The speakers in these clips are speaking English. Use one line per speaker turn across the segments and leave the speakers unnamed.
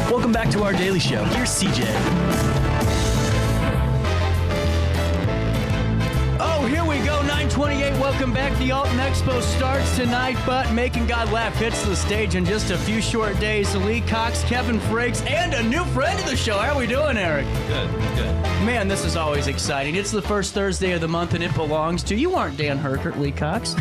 Welcome back to our daily show. Here's CJ. Oh, here we go, 9:28. Welcome back. The Alton Expo starts tonight, but Making God Laugh hits the stage in just a few short days. Lee Cox, Kevin Frakes, and a new friend of the show. How are we doing, Eric?
Good.
Man, this is always exciting. It's the first Thursday of the month, and it belongs to... You aren't Dan Herkert, Lee Cox.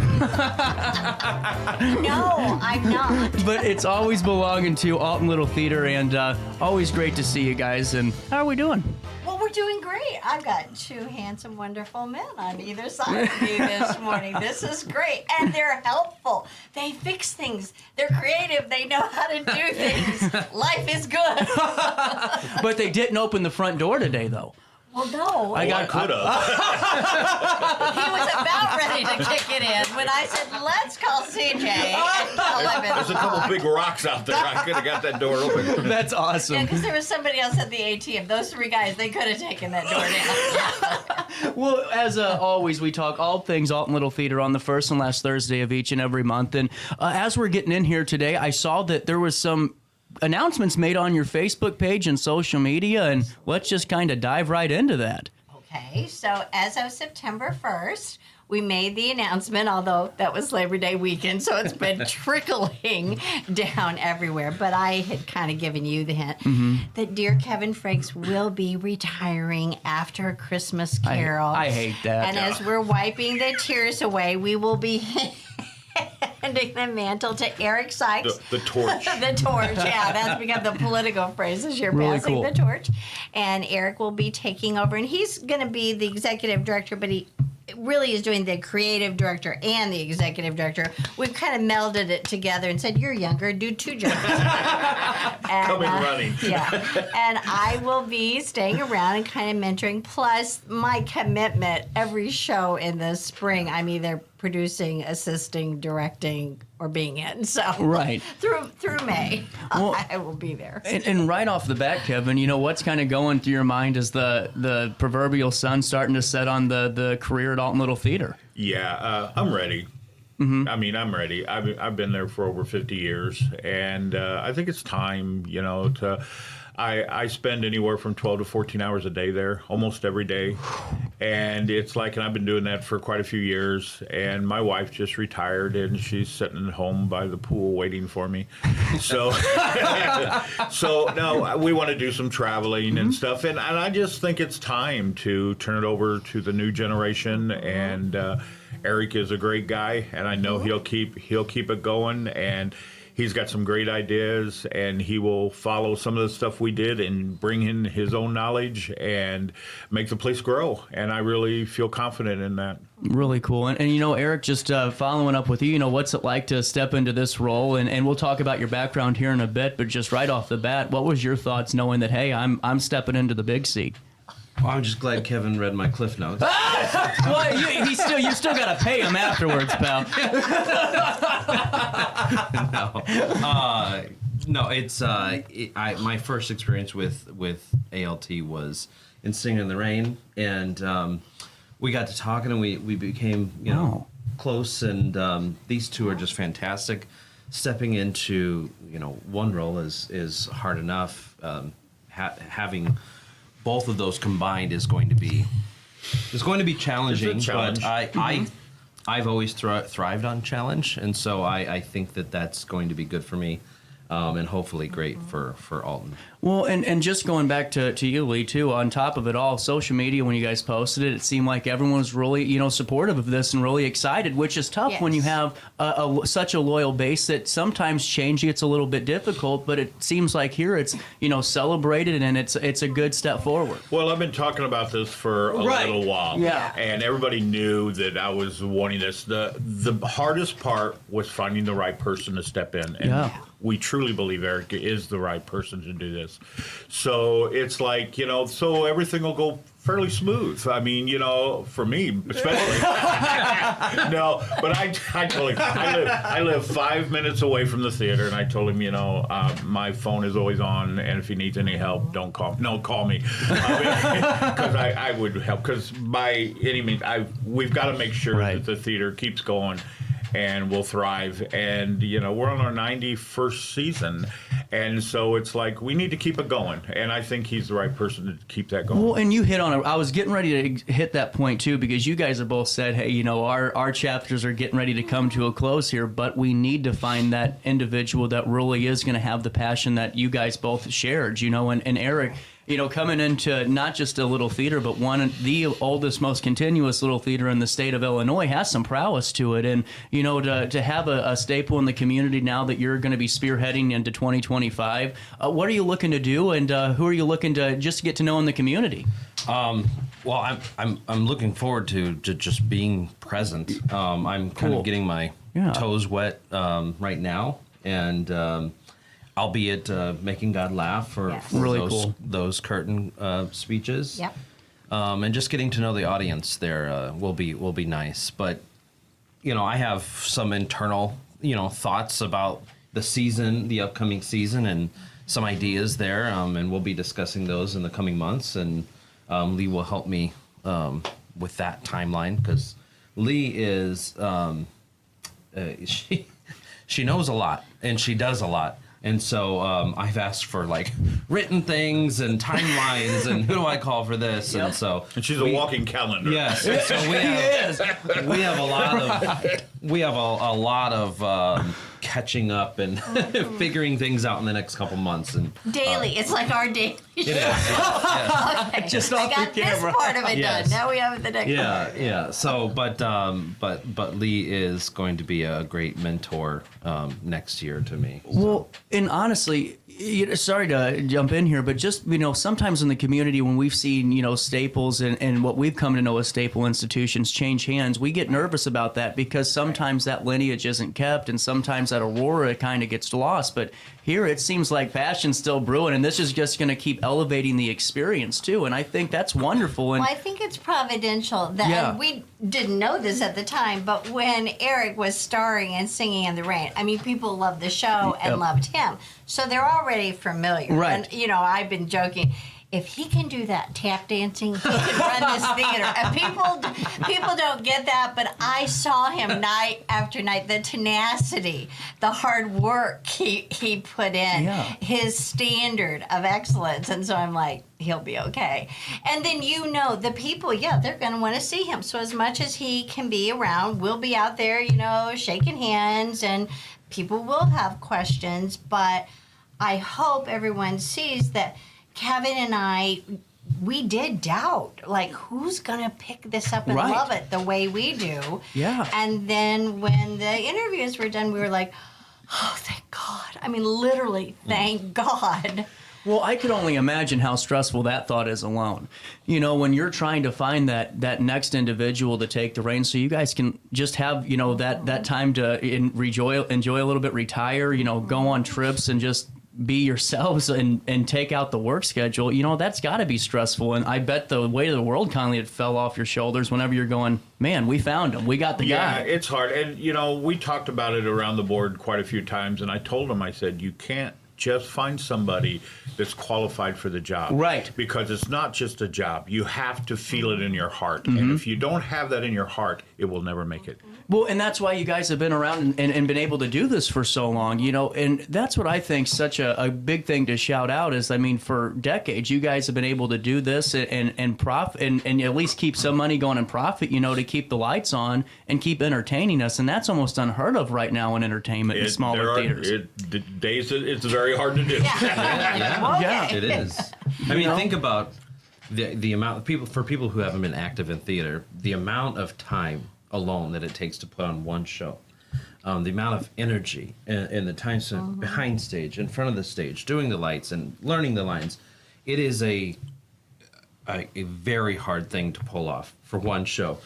No, I'm not.
But it's always belonging to Alton Little Theater, and always great to see you guys. And how are we doing?
Well, we're doing great. I've got two handsome, wonderful men on either side of me this morning. This is great. And they're helpful. They fix things. They're creative. They know how to do things. Life is good.
But they didn't open the front door today, though.
Well, no.
I could have.
He was about ready to kick it in when I said, let's call CJ and tell him
There's a couple big rocks out there. I could have got that door open.
That's awesome.
Yeah, because there was somebody else at the ATM. Those three guys, they could have taken that door down.
Well, as always, we talk all things Alton Little Theater on the first and last Thursday of each and every month. And as we're getting in here today, I saw that there was some announcements made on your Facebook page and social media, and let's just kind of dive right into that.
Okay, so as of September 1st, we made the announcement, although that was Labor Day weekend, so it's been trickling down everywhere. But I had kind of given you the hint that dear Kevin Frakes will be retiring after A Christmas Carol.
I hate that.
And as we're wiping the tears away, we will be handing the mantle to Eric Sykes.
The torch.
The torch, yeah. That's become the political phrase as you're
Really
passing
cool.
the torch. And Eric will be taking over. And he's going to be the executive director, but he really is doing the creative director and the executive director. We've kind of melded it together and said, you're younger, do two jobs.
Coming running.
Yeah. And I will be staying around and kind of mentoring. Plus, my commitment every show in the spring, I'm either producing, assisting, directing, or being in. So
Right.
through May,
Well,
I will be there.
And right off the bat, Kevin, you know, what's kind of going through your mind is the proverbial sun starting to set on the career at Alton Little Theater.
Yeah, I'm ready. I mean, I'm ready. I've been there for over 50 years, and I think it's time, you know, to... I spend anywhere from 12 to 14 hours a day there, almost every day. And it's like, and I've been doing that for quite a few years. And my wife just retired, and she's sitting at home by the pool waiting for me. So, so now we want to do some traveling and stuff. And I just think it's time to turn it over to the new generation. And Eric is a great guy, and I know he'll keep it going. And he's got some great ideas, and he will follow some of the stuff we did and bring in his own knowledge and make the place grow. And I really feel confident in that.
Really cool. And you know, Eric, just following up with you know, what's it like to step into this role? And we'll talk about your background here in a bit, but just right off the bat, what was your thoughts knowing that, hey, I'm stepping into the big seat?
Well, I'm just glad Kevin read my Cliff Notes.
Well, you still got to pay him afterwards, pal.
No, it's my first experience with ALT was in Singing in the Rain, and we got to talking, and we became close, and these two are just fantastic. Stepping into one role is hard enough. Having both of those combined is going to be challenging.
It's a challenge.
But I've always thrived on challenge, and so I think that's going to be good for me, and hopefully great for Alton.
Well, and just going back to you, Lee, too, on top of it all, social media, when you guys posted it, it seemed like everyone was really, supportive of this and really excited, which is tough when you have such a loyal base that sometimes change gets a little bit difficult, but it seems like here it's, celebrated, and it's a good step forward.
Well, I've been talking about this for a little while.
Yeah.
And everybody knew that I was wanting this. The hardest part was finding the right person to step in. And we truly believe Eric is the right person to do this. So it's like, so everything will go fairly smooth. I mean, for me especially. No, but I told him, I live 5 minutes away from the theater, and I told him, my phone is always on, and if he needs any help, don't call me. Because I would help, because by any means, we've got to make sure that the theater keeps going. and we'll thrive. And, you know, we're on our 91st season. And so it's like, we need to keep it going. And I think he's the right person to keep that going.
Well, and you hit on it. I was getting ready to hit that point too, because you guys have both said, hey, you know, our chapters are getting ready to come to a close here, but we need to find that individual that really is going to have the passion that you guys both shared, you know, and Eric, you know, coming into not just a little theater, but the oldest, most continuous little theater in the state of Illinois, has some prowess to it. And, you know, to have a staple in the community now that you're going to be spearheading into 2025, what are you looking to do, and who are you looking to just get to know in the community?
Well, I'm looking forward to just being present. I'm kind of getting my toes wet right now, and albeit making God laugh for
really
those,
cool.
those curtain speeches.
Yep.
And just getting to know the audience there will be nice. But you know, I have some internal thoughts about the season, the upcoming season, and some ideas there. And we'll be discussing those in the coming months. And Lee will help me with that timeline, because Lee is she knows a lot and she does a lot. And so I've asked for like written things and timelines and who do I call for this?
Yep.
And she's a walking calendar.
Yes. And so we have a lot of catching up and figuring things out in the next couple months. And
Daily. It's like our daily show.
it is. Yes.
Okay.
Just
I
off
got
the
this
camera.
part of it
Yes.
done. Now we have the next part.
Yeah. So, but Lee is going to be a great mentor next year to me. So.
Well, and honestly, sorry to jump in here, but just, you know, sometimes in the community when we've seen, you know, staples and what we've come to know as staple institutions change hands, we get nervous about that, because sometimes that lineage isn't kept, and sometimes that aurora kind of gets lost. But here it seems like passion's still brewing, and this is just going to keep elevating the experience too. And I think that's wonderful. And
Well, I think it's providential that and we didn't know this at the time, but when Eric was starring and singing in the rain, I mean, people loved the show and loved him, so they're already familiar.
Right.
And you know, I've been joking, if he can do that tap dancing, he can run this theater. And people don't get that, but I saw him night after night. The tenacity, the hard work he put in, his standard of excellence. And so I'm like, he'll be okay. And then, you know, the people, they're going to want to see him. So as much as he can be around, we'll be out there, you know, shaking hands, and people will have questions. But I hope everyone sees that Kevin and I, we did doubt, like, who's going to pick this up and love it the way we do?
Yeah.
And then when the interviews were done, we were like, oh, thank God. I mean, literally, thank God.
Well, I could only imagine how stressful that thought is alone. You know, when you're trying to find that next individual to take the reins, so you guys can just have, you know, that time to enjoy a little bit, retire, you know, go on trips and just be yourselves and take out the work schedule. You know, that's got to be stressful. And I bet the weight of the world kind of fell off your shoulders whenever you're going, man, we found him. We got the guy.
Yeah, it's hard. And, you know, we talked about it around the board quite a few times. And I told him, I said, you can't just find somebody that's qualified for the job.
Right.
Because it's not just a job. You have to feel it in your heart. And if you don't have that in your heart, it will never make it.
Well, and that's why you guys have been around and been able to do this for so long, you know, and that's what I think such a big thing to shout out is, I mean, for decades, you guys have been able to do this and profit and at least keep some money going and profit, you know, to keep the lights on and keep entertaining us. And that's almost unheard of right now in entertainment in smaller theaters.
It's very hard to do.
Yeah.
It is. I mean, think about the amount of people who haven't been active in theater, the amount of time alone that it takes to put on one show, the amount of energy and the time spent behind stage, in front of the stage, doing the lights and learning the lines. It is a very hard thing to pull off for one show,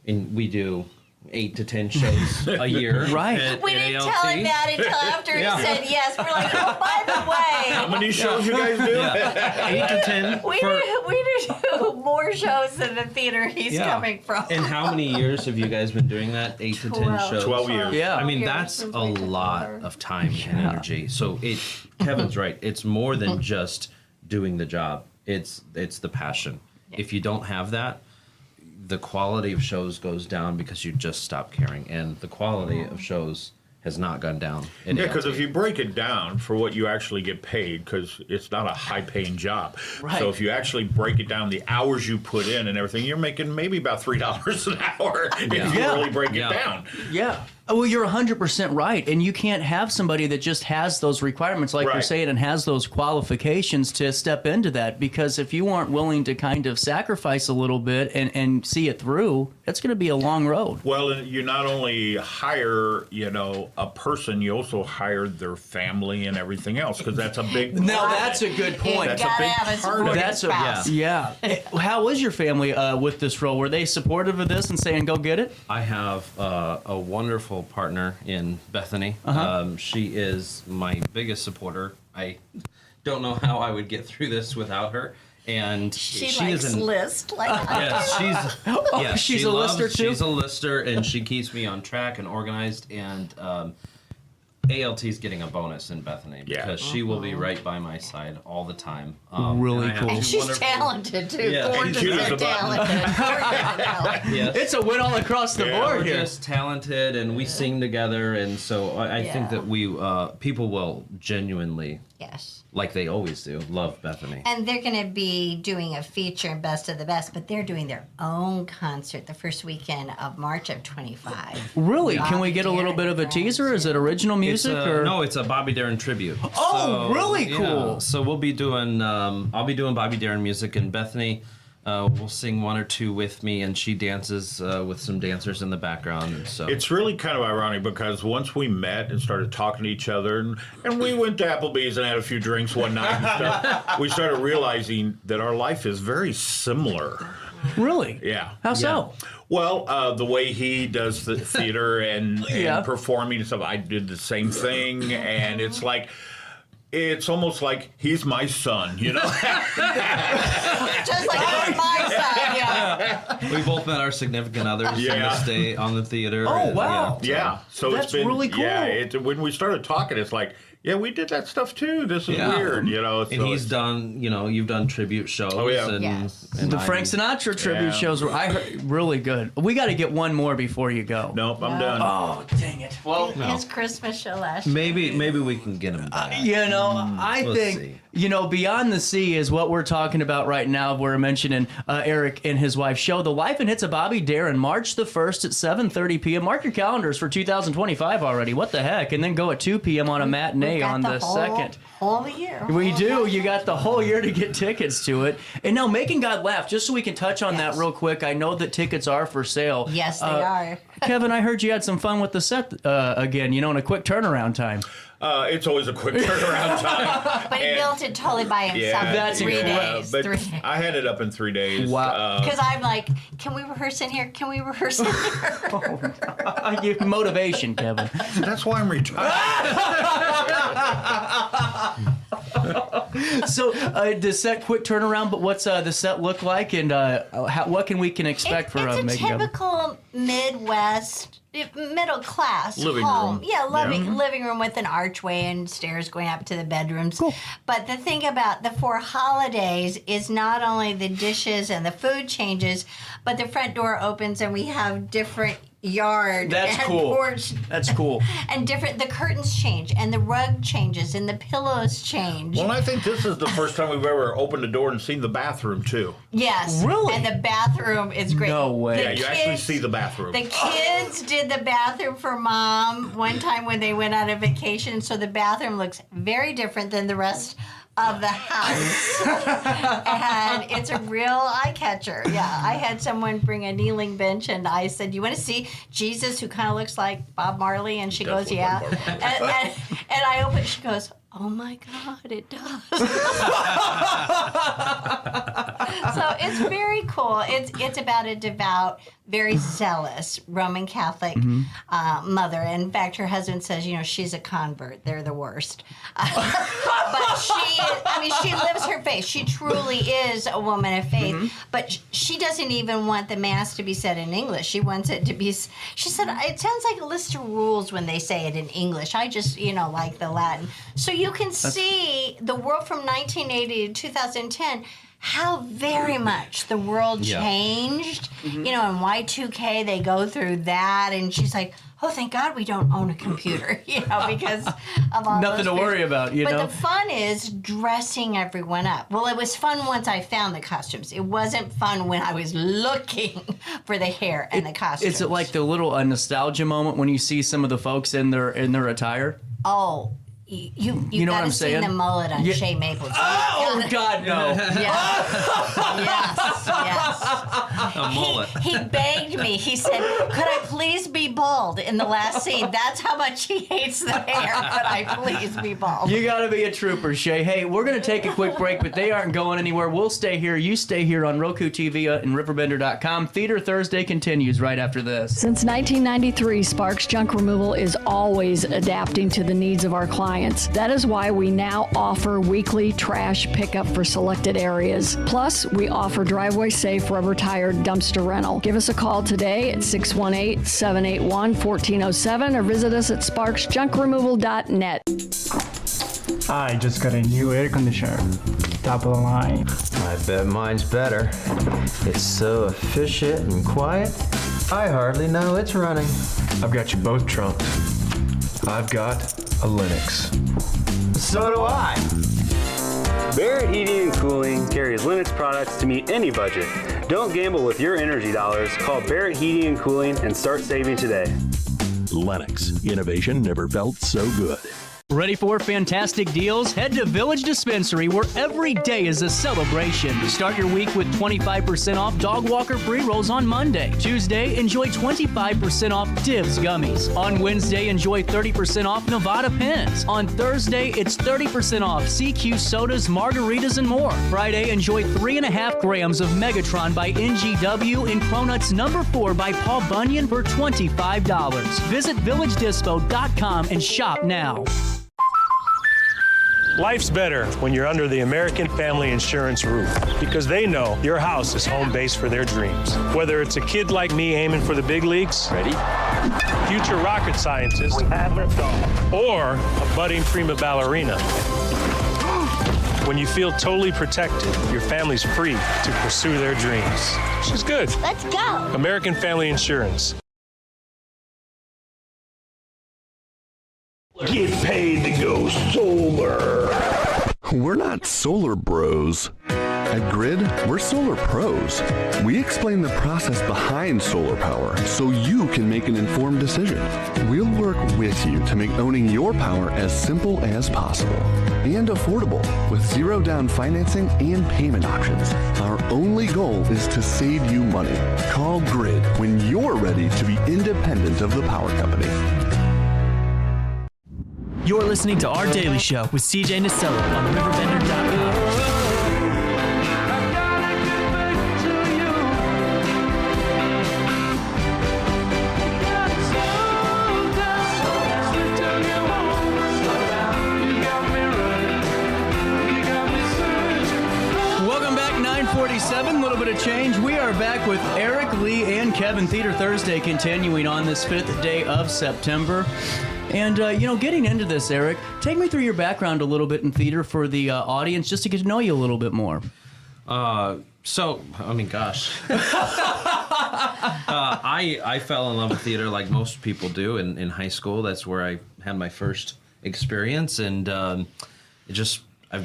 and we do 8 to 10 shows a year.
Right.
We didn't tell him that until after he said yes. We're like, oh, by the way.
How many shows you guys do?
8 to 10.
We do more shows than the theater he's coming from.
And how many years have you guys been doing that? 8 to 10 shows?
12 years.
Yeah.
I mean,
Years
that's
since
a
we did
lot
before.
of time and energy. So Kevin's right. It's more than just doing the job. It's the passion. If you don't have that, the quality of shows goes down because you just stop caring, and the quality of shows has not gone down.
Yeah, because if you break it down for what you actually get paid, because it's not a high-paying job.
Right.
So if you actually break it down, the hours you put in and everything, you're making maybe about $3 an hour if you
Yeah.
really break it
Yeah.
down.
Yeah. Well, you're 100% right. And you can't have somebody that just has those requirements, like you're
Right.
saying, and has those qualifications to step into that. Because if you aren't willing to kind of sacrifice a little bit and see it through, it's going to be a long road.
Well, and you not only hire, a person, you also hire their family and everything else, because that's a big part
Now,
of
that's
it.
a good point.
That's
You
a
gotta
big
have a
part of
supportive
it.
That's a,
spouse.
yeah. How was your family with this role? Were they supportive of this and saying, go get it?
I have a wonderful partner in Bethany. She is my biggest supporter. I don't know how I would get through this without her. And
She
she
likes
is an
list. Like,
yes,
she's
she
a
loves-
lister too?
She's a lister, and she keeps me on track and organized. And ALT's getting a bonus in Bethany
Yeah.
because she will be right by my side all the time.
Really
and I have
cool.
two
and she's
wonderful-
talented too.
Yeah,
she's
Gorgeous
cute as
and
a button.
talented. Gorgeous and talented.
Yes.
It's a win all across the
Yeah.
board
We're
here.
just talented, and we sing together, and so I think
Yeah.
that we people will genuinely,
Yes.
like they always do, love Bethany.
And they're going to be doing a feature, Best of the Best, but they're doing their own concert the first weekend of March of 25.
Really? Can we
Bobby
get a little
Darin
bit of a
and
teaser? Is it original music? or?
No, it's a Bobby Darin tribute.
Oh, really cool.
So we'll be doing, I'll be doing Bobby Darin music, and Bethany will sing one or two with me, and she dances with some dancers in the background. And so
It's really kind of ironic because once we met and started talking to each other, and we went to Applebee's and had a few drinks one night and stuff, we started realizing that our life is very similar.
Really?
Yeah.
How so?
Well, the way he does the theater and
Yeah.
performing and stuff, I did the same thing, and it's like, it's almost like he's my son,
Just like you're my son, yeah.
we both met our significant others on
Yeah.
this day on the theater.
Oh,
and,
wow.
Yeah, so
That's
it's been
really cool.
Yeah, when we started talking, it's like, yeah, we did that stuff too. This is
Yeah.
weird,
And
so
he's
it's-
done, you've done tribute shows.
Oh, yeah.
And,
Yes.
and
The
I'm-
Frank Sinatra tribute
Yeah.
shows were really good. We got to get one more before you go.
Nope, I'm
No.
done.
Oh, dang it. Well,
His Christmas show last year.
Maybe we can get him back.
I
We'll
think,
see.
Beyond the Sea is what we're talking about right now. We're mentioning Eric and his wife show, The Life and Hits of Bobby Darin, March the 1st at 7:30 p.m. Mark your calendars for 2025 already. What the heck? And then go at 2 p.m. on a matinee
We've got
on the 2nd.
Whole year.
We do. You got the whole year to get tickets to it. And now, Making God Laugh, just so we can touch on that
Yes.
real quick. I know that tickets are for sale.
Yes, they are.
Kevin, I heard you had some fun with the set again, in a quick turnaround time.
It's always a quick turnaround time.
But he
And-
built it totally by himself in
That's
3
incredible.
days.
But
3 days.
I had it up in 3 days.
Wow.
Because I'm like, can we rehearse in here? Can we rehearse in here?
Give motivation, Kevin.
That's why I'm retired.
So, the set quick turnaround, but what's the set look like, and what can we expect for
it's a
Making God?
typical Midwest, middle class
Living
home.
room.
Yeah, living room with an archway and stairs going up to the bedrooms.
Cool.
But the thing about the 4 holidays is not only the dishes and the food changes, but the front door opens and we have different yard
That's
and
cool.
porch
That's cool.
and different. The curtains change and the rug changes and the pillows change.
Well, I think this is the first time we've ever opened the door and seen the bathroom too.
Yes,
Really?
and the bathroom is great.
No way.
The
Yeah, you actually see the bathroom.
The kids did the bathroom for Mom one time when they went on a vacation, so the bathroom looks very different than the rest of the house. And it's a real eye catcher. Yeah, I had someone bring a kneeling bench, and I said, "You want to see Jesus, who kind of looks like Bob Marley?" And she
Does
goes,
look
"Yeah."
like Bob
And I open. She goes, "Oh my God, it does." So it's very cool. It's about a devout, very zealous Roman Catholic mother. In fact, her husband says, she's a convert. They're the worst. But she lives her faith. She truly is a woman of faith. But she doesn't even want the mass to be said in English. She wants it to be. She said it sounds like a list of rules when they say it in English. I just like the Latin. So you can see the world from 1980 to 2010. How very much the world changed. In Y2K they go through that, and she's like, oh, thank God we don't own a computer, because of all
nothing to worry about,
But the fun is dressing everyone up. Well, it was fun once I found the costumes. It wasn't fun when I was looking for the hair and the costumes.
Is it like the little nostalgia moment when you see some of the folks in their attire?
Oh. You
know what I'm
see
saying?
the mullet on Shea Maples.
Oh, God, no.
Yes.
A mullet.
He begged me. He said, could I please be bald in the last scene? That's how much he hates the hair. Could I please be bald?
You got to be a trooper, Shay. Hey, we're going to take a quick break, but they aren't going anywhere. We'll stay here. You stay here on Roku TV and RiverBender.com. Theater Thursday continues right after this.
Since 1993, Sparks Junk Removal is always adapting to the needs of our clients. That is why we now offer weekly trash pickup for selected areas. Plus, we offer driveway-safe rubber-tired dumpster rental. Give us a call today at 618-781-1407 or visit us at sparksjunkremoval.net.
I just got a new air conditioner. Top of the line.
I bet mine's better. It's so efficient and quiet, I hardly know it's running.
I've got you both trumped. I've got a Linux.
So do I.
Barrett Heating and Cooling carries Linux products to meet any budget. Don't gamble with your energy dollars. Call Barrett Heating and Cooling and start saving today.
Lennox. Innovation never felt so good.
Ready for fantastic deals? Head to Village Dispensary, where every day is a celebration. Start your week with 25% off dog walker pre-rolls on Monday. Tuesday, enjoy 25% off Divs gummies. On Wednesday, enjoy 30% off Nevada pens. On Thursday, it's 30% off CQ sodas, margaritas, and more. Friday, enjoy 3.5 grams of Megatron by NGW and Cronuts number 4 by Paul Bunyan for $25. Visit VillageDispo.com and shop now.
Life's better when you're under the American Family Insurance roof, because they know your house is home base for their dreams. Whether it's a kid like me aiming for the big leagues, ready, future rocket scientist, or a budding prima ballerina. When you feel totally protected, your family's free to pursue their dreams. She's good.
Let's go.
American Family Insurance.
Get paid to go solar. We're not solar bros. At Grid, we're solar pros. We explain the process behind solar power so you can make an informed decision. We'll work with you to make owning your power as simple as possible and affordable with zero down financing and payment options. Our only goal is to save you money. Call Grid when you're ready to be independent of the power company.
You're listening to Our Daily Show with CJ Nasello on RiverBender.com.
Welcome back, 9:47, a little bit of change. We are back with Eric, Lee, and Kevin. Theater Thursday continuing on this 5th day of September. And, getting into this, Eric, take me through your background a little bit in theater for the audience, just to get to know you a little bit more.
I fell in love with theater like most people do in high school. That's where I had my first experience, and I've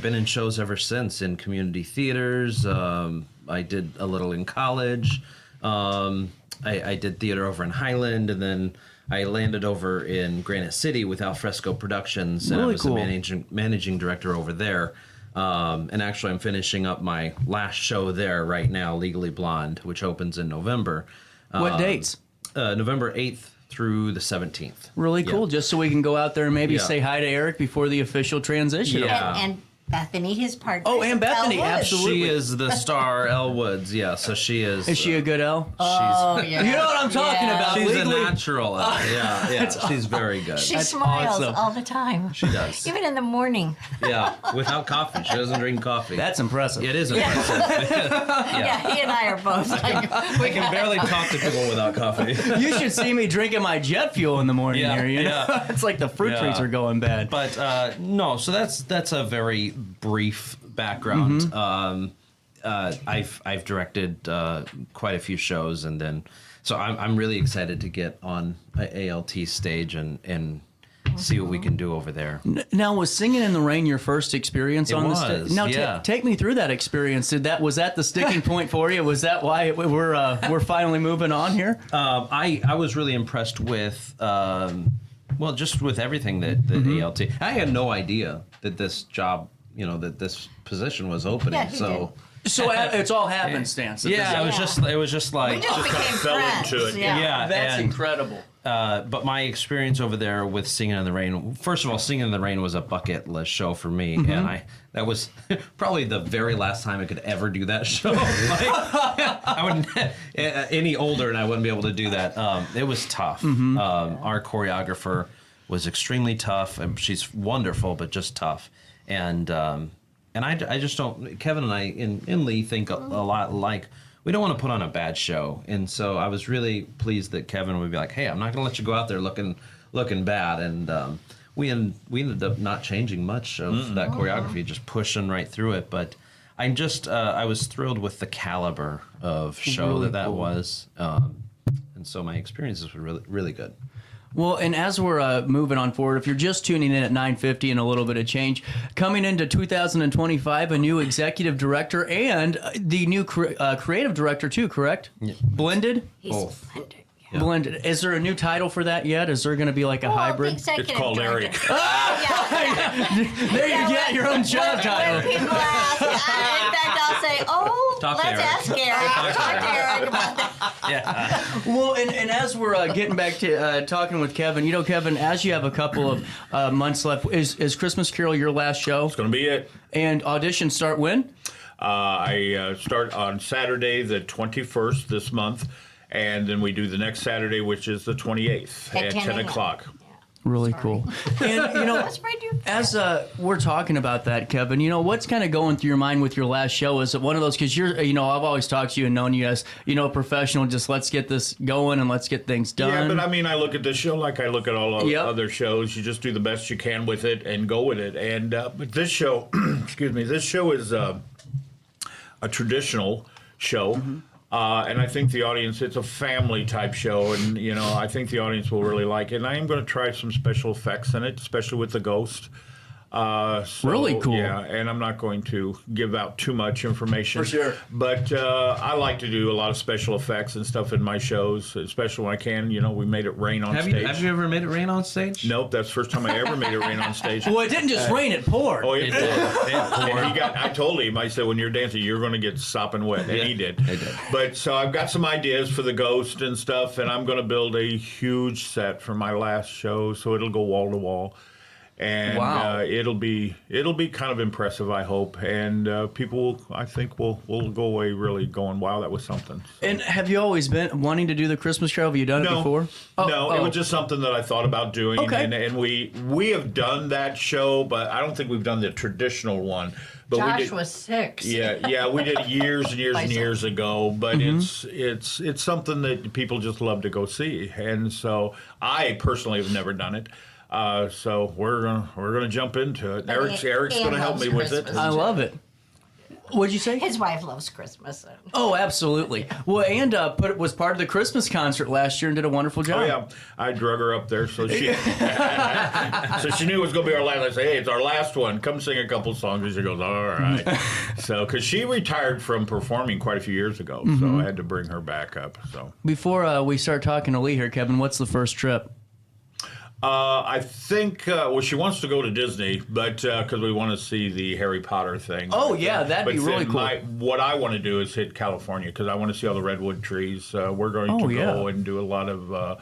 been in shows ever since, in community theaters. I did a little in college. I did theater over in Highland, and then I landed over in Granite City with Alfresco Productions, and
really
I was
cool.
the managing director over there. And actually, I'm finishing up my last show there right now, Legally Blonde, which opens in November.
What dates?
November 8th through the 17th.
Really cool, just so we can go out there and maybe say hi to Eric before the official transition.
And Bethany, his partner.
Oh, and Bethany,
Elle Woods.
absolutely.
She is the star, Elle Woods. Yeah, so she is.
Is she a good Elle?
Oh, yeah.
You know what I'm talking about.
She's
legally.
a natural. Yeah. She's very good.
She
That's
smiles
awesome.
all the time.
She does.
Even in the morning.
Yeah, without coffee. She doesn't drink coffee.
That's impressive.
It is impressive.
Yeah, he and I are both like,
I can barely talk to people without coffee.
You should see me drinking my jet fuel in the morning here. You know? It's like the fruit trees are going bad.
But no, so that's a very brief background. I've directed quite a few shows, and then so I'm really excited to get on a ALT stage and see what we can do over there.
Now, was Singing in the Rain your first experience on the stage? Now, take me through that experience. Was that the sticking point for you? Was that why we're finally moving on here?
I was really impressed with just with everything that ALT. I had no idea that this job, that this position was opening.
Yeah,
so
it's all happenstance.
Yeah, it was just like
we just became
fell
friends.
into it.
Yeah,
that's incredible.
But my experience over there with Singing in the Rain, first of all, Singing in the Rain was a bucket list show for me, and that was probably the very last time I could ever do that show. I wouldn't any older, and I wouldn't be able to do that. It was tough. Our choreographer was extremely tough, and she's wonderful, but just tough. And I just don't. Kevin and I and Lee think a lot alike. We don't want to put on a bad show, and so I was really pleased that Kevin would be like, "Hey, I'm not going to let you go out there looking bad." And we ended up not changing much of that choreography, just pushing right through it. But I was thrilled with the caliber of show
really
that
cool.
was, and so my experiences were really, really good.
Well, and as we're moving on forward, if you're just tuning in at 9:50 and a little bit of change, coming into 2025, a new executive director and the new creative director too, correct?
Yeah.
Blended?
He's blended.
Yeah.
Blended. Is there a new title for that yet? Is there going to be like a hybrid?
It's called Eric.
There you get your own job title.
When people ask, in fact, I'll say,
Talk to
let's
Eric.
ask Eric. Talk to Eric about that.
Yeah.
Well, and as we're getting back to talking with Kevin, Kevin, as you have a couple of months left, is Christmas Carol your last show?
It's going to be it.
And auditions start when?
I start on Saturday, the 21st this month, and then we do the next Saturday, which is the 28th
At
at
10
10
a.m.
o'clock.
Really cool. And,
That's right, dude.
as we're talking about that, Kevin, what's kind of going through your mind with your last show? Is it one of those, because you're, I've always talked to you and known you as, a professional, just let's get this going and let's get things done.
Yeah, but I mean, I look at this show like I look at all other shows. You just do the best you can with it and go with it. And but this show, this show is a traditional show. And I think the audience, it's a family type show, and I think the audience will really like it. And I am going to try some special effects in it, especially with the ghost.
Really cool.
Yeah, and I'm not going to give out too much information.
For sure.
But I like to do a lot of special effects and stuff in my shows, especially when I can. We made it rain on stage.
Have you ever made it rain on stage?
Nope, that's the first time I ever made it rain on stage.
Well, it didn't just rain, it poured.
Oh, it poured. And I told him, I said, when you're dancing, you're going to get sopping wet. And he did.
I did.
But so I've got some ideas for the ghost and stuff, and I'm going to build a huge set for my last show, so it'll go wall to wall. And
wow.
It'll be kind of impressive, I hope, and people, I think, will go away really going, wow, that was something. So.
And have you always been wanting to do the Christmas Carol? Have you done it before?
No, it was just something that I thought about doing,
okay.
and we have done that show, but I don't think we've done the traditional one. But
Josh was 6.
Yeah, we did years and years and years ago. But it's something that people just love to go see, and so I personally have never done it. So we're gonna jump into it. Eric's gonna help me with it.
I love it. What'd you say?
His wife loves Christmas.
Oh, absolutely. Well, and was part of the Christmas concert last year and did a wonderful job.
Oh yeah, I drug her up there, so she so she knew it was gonna be our last. I say, hey, it's our last one. Come sing a couple songs. And she goes, all right. So, because she retired from performing quite a few years ago, so I had to bring her back up. So
before we start talking to Lee here, Kevin, what's the first trip?
I think, she wants to go to Disney, but because we want to see the Harry Potter thing.
Oh, yeah, that'd be really cool.
What I want to do is hit California because I want to see all the redwood trees. We're going to go and do a lot of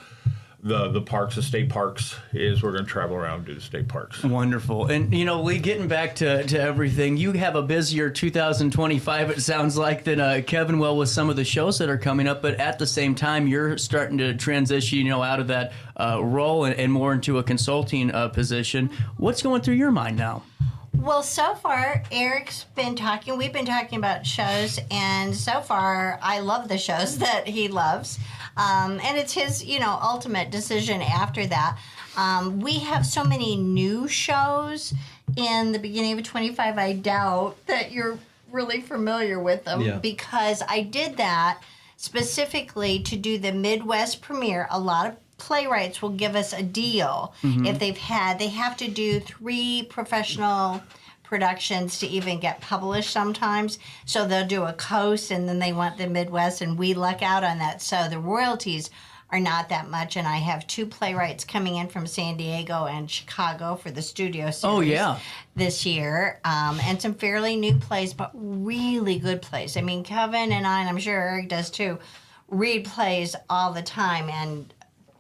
the parks, the state parks, is we're going to travel around and do the state parks.
Wonderful. And, Lee, getting back to everything, you have a busier 2025, it sounds like, than Kevin will with some of the shows that are coming up. But at the same time, you're starting to transition, out of that role and more into a consulting position. What's going through your mind now?
Well, so far, Eric's been talking. We've been talking about shows, and so far, I love the shows that he loves. And it's his, ultimate decision after that. We have so many new shows in the beginning of 25, I doubt that you're really familiar with them because I did that specifically to do the Midwest premiere. A lot of playwrights will give us a deal if they have to do 3 professional productions to even get published sometimes. So they'll do a coast and then they want the Midwest, and we luck out on that. So the royalties are not that much, and I have 2 playwrights coming in from San Diego and Chicago for the studio series this year, and some fairly new plays, but really good plays. I mean, Kevin and I, and I'm sure Eric does too, read plays all the time, and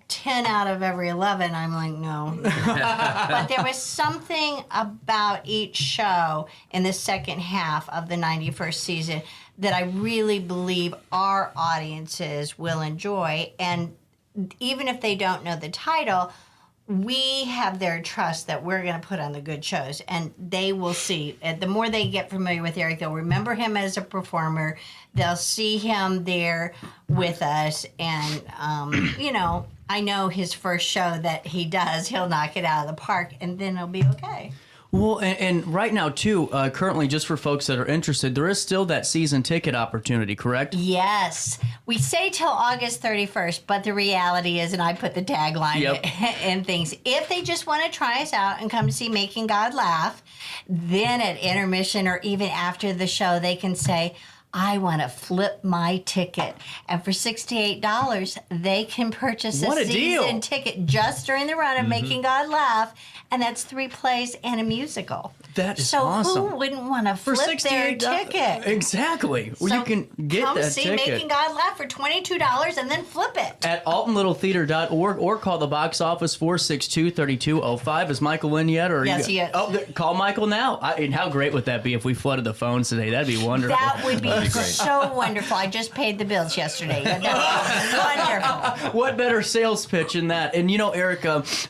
10 out of every 11, I'm like, no. But there was something about each show in the second half of the 91st season that I really believe our audiences will enjoy. And even if they don't know the title, we have their trust that we're going to put on the good shows, and they will see. The more they get familiar with Eric, they'll remember him as a performer. They'll see him there with us, and I know his first show that he does, he'll knock it out of the park, and then it'll be okay.
Well, and right now, too, currently, just for folks that are interested, there is still that season ticket opportunity, correct?
Yes. We say till August 31st, but the reality is, and I put the tagline and things, if they just want to try us out and come see Making God Laugh, then at intermission or even after the show, they can say, I want to flip my ticket. And for $68, they can purchase a season ticket just during the run of Making God Laugh. And that's 3 plays and a musical.
That is awesome.
So who wouldn't want to flip their ticket?
Exactly. Well, you can get that ticket.
Come see Making God Laugh for $22 and then flip it.
At altonlittletheater.org or call the box office 462-3205. Is Michael in yet? Or
yes, he is.
Call Michael now. And how great would that be if we flooded the phones today? That'd be wonderful.
That would be so wonderful. I just paid the bills yesterday. That was wonderful.
What better sales pitch than that? And, Eric,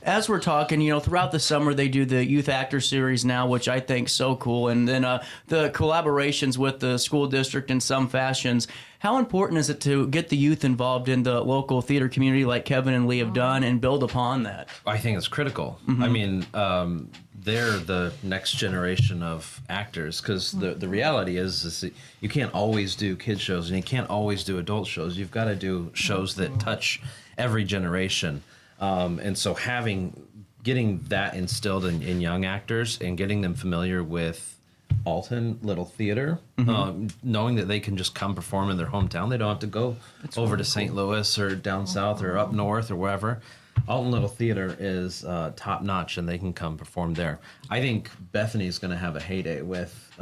as we're talking, throughout the summer they do the Youth Actor Series now, which I think is so cool. And then the collaborations with the school district in some fashions. How important is it to get the youth involved in the local theater community like Kevin and Lee have done and build upon that?
I think it's critical. I mean, they're the next generation of actors, because the reality is that you can't always do kids shows and you can't always do adult shows. You've got to do shows that touch every generation. And so getting that instilled in young actors and getting them familiar with Alton Little Theater, knowing that they can just come perform in their hometown. They don't have to go over to St. Louis or down south or up north or wherever. Alton Little Theater is top notch, and they can come perform there. I think Bethany's going to have a heyday with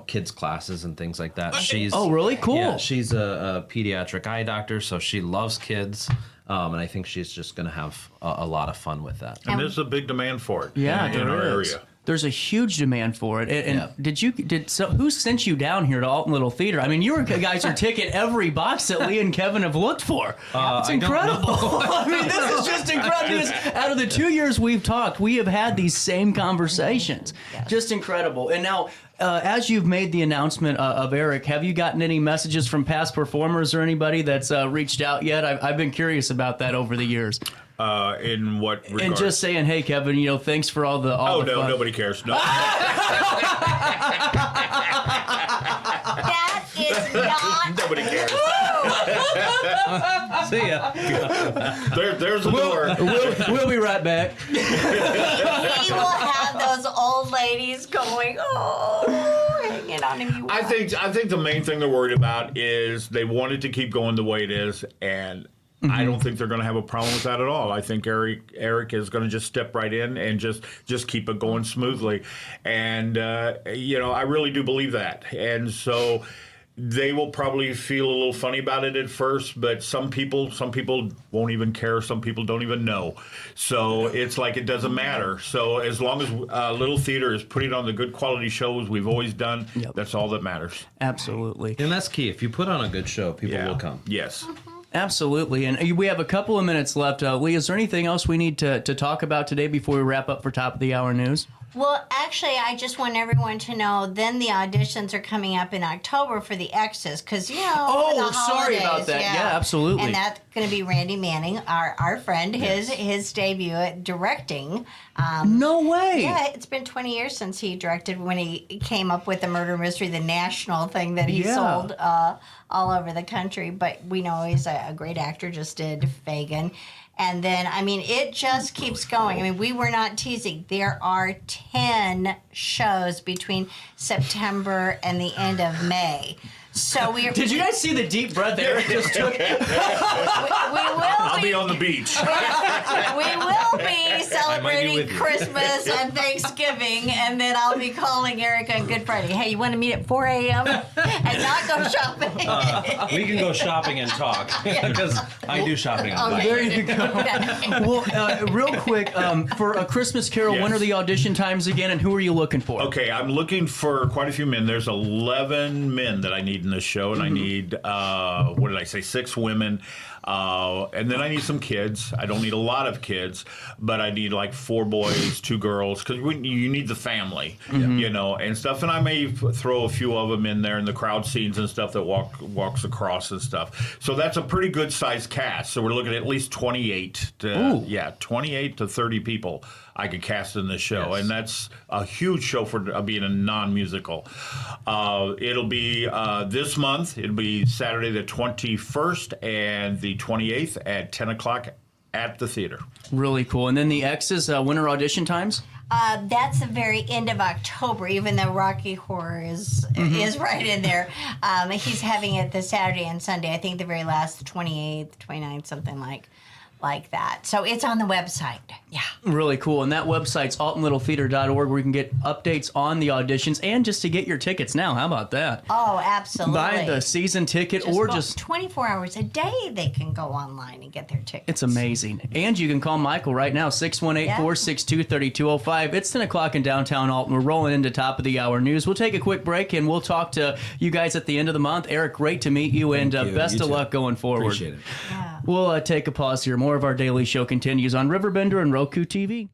kids classes and things like that. She's
really cool.
Yeah, she's a pediatric eye doctor, so she loves kids. And I think she's just going to have a lot of fun with that.
And there's a big demand for it in our
is.
area.
There's a huge demand for it. And who sent you down here to Alton Little Theater? I mean, you guys are ticking every box that Lee and Kevin have looked for. It's incredible. I mean, this is just incredible. Out of the 2 years we've talked, we have had these same conversations. Just incredible. And now, as you've made the announcement of Eric, have you gotten any messages from past performers or anybody that's reached out yet? I've been curious about that over the years.
In what regard?
And just saying, hey, Kevin, thanks for all the fun.
Nobody cares. No.
That is not.
Nobody cares.
See ya.
There's the door.
We'll be right back.
He will have those old ladies going, hanging on him.
I think the main thing they're worried about is they wanted to keep going the way it is, and I don't think they're going to have a problem with that at all. I think Eric is going to just step right in and just keep it going smoothly. And, I really do believe that. And so they will probably feel a little funny about it at first, but some people won't even care. Some people don't even know. So it's like it doesn't matter. So as long as Little Theater is putting on the good quality shows we've always done, that's all that matters.
Absolutely.
And that's key. If you put on a good show, people will come.
Yes.
Absolutely. And we have a couple of minutes left. Lee, is there anything else we need to talk about today before we wrap up for top of the hour news?
Well, actually, I just want everyone to know then the auditions are coming up in October for the X's because, you know,
Oh,
the
sorry about that. Yeah, absolutely.
And that's going to be Randy Manning, our friend, his debut at directing.
No way.
Yeah, it's been 20 years since he directed when he came up with the Murder Mystery, the national thing that he sold all over the country. But we know he's a great actor, just did Fagin. And then, I mean, it just keeps going. I mean, we were not teasing. There are 10 shows between September and the end of May. So we are.
Did you guys see the deep breath Eric just took?
We will
I'll be on the beach.
We will be celebrating Christmas and Thanksgiving, and then I'll be calling Eric on Good Friday. Hey, you want to meet at 4 a.m. and not go shopping?
We can go shopping and talk because I do shopping on the
There you go. Well, real quick, for A Christmas Carol, when are the audition times again, and who are you looking for?
Okay, I'm looking for quite a few men. There's 11 men that I need in this show, and I need, 6 women. And then I need some kids. I don't need a lot of kids, but I need like 4 boys, 2 girls, because you need the family, you know, and stuff. And I may throw a few of them in there in the crowd scenes and stuff that walks across and stuff. So that's a pretty good sized cast. So we're looking at least 28 to 30 people I could cast in this show, and that's a huge show for being a non-musical. It'll be this month. It'll be Saturday the 21st and the 28th at 10 o'clock at the theater.
Really cool. And then the X's, winter audition times?
That's the very end of October, even though Rocky Horror is right in there. He's having it this Saturday and Sunday. I think the very last, the 28th, 29th, something like that. So it's on the website. Yeah.
Really cool. And that website's altonlittletheater.org where you can get updates on the auditions and just to get your tickets now. How about that?
Oh, absolutely.
Buy the season ticket or just
24 hours a day they can go online and get their tickets.
It's amazing. And you can call Michael right now, 618-462-3205. It's 10 o'clock in downtown Alton. We're rolling into top of the hour news. We'll take a quick break and we'll talk to you guys at the end of the month. Eric, great to meet you, and best of luck going forward.
Appreciate it.
We'll take a pause here. More of our daily show continues on Riverbender and Roku TV.